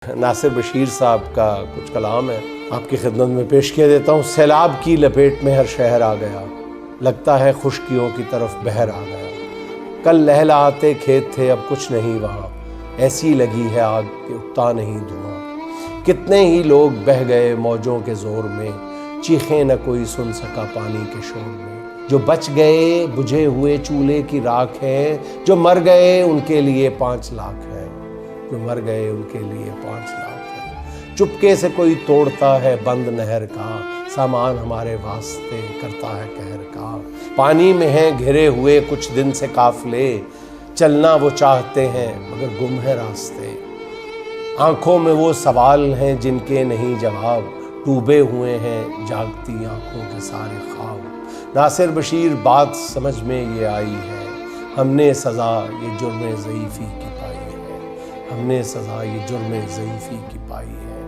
ناصر بشیر صاحب کا کچھ کلام ہے، آپ کی خدمت میں پیش کیا دیتا ہوں۔ سیلاب کی لپیٹ میں ہر شہر آ گیا، لگتا ہے خشکیوں کی طرف بہر آ گیا۔ کل لہلہاتے کھیت تھے، اب کچھ نہیں وہاں، ایسی لگی ہے آگ کہ اٹھتا نہیں دھواں۔ کتنے ہی لوگ بہہ گئے موجوں کے زور میں، چیخیں نہ کوئی سن سکا پانی کے شور میں۔ جو بچ گئے بجھے ہوئے چولہے کی راکھ ہے، جو مر گئے ان کے لیے 5 لاکھ ہے، جو مر گئے ان کے لیے 5 لاکھ ہے۔ چپکے سے کوئی توڑتا ہے بند نہر کا، سامان ہمارے واسطے کرتا ہے قہر کا۔ پانی میں ہیں گھرے ہوئے کچھ دن سے قافلے، چلنا وہ چاہتے ہیں مگر گم ہے راستے۔ آنکھوں میں وہ سوال ہیں جن کے نہیں جواب، ڈوبے ہوئے ہیں جاگتی آنکھوں کے سارے خواب۔ ناصر بشیر بات سمجھ میں یہ آئی ہے، ہم نے سزا یہ جرم ضعیفی کی پائی ہے، ہم نے سزا یہ جرم ضعیفی کی پائی ہے۔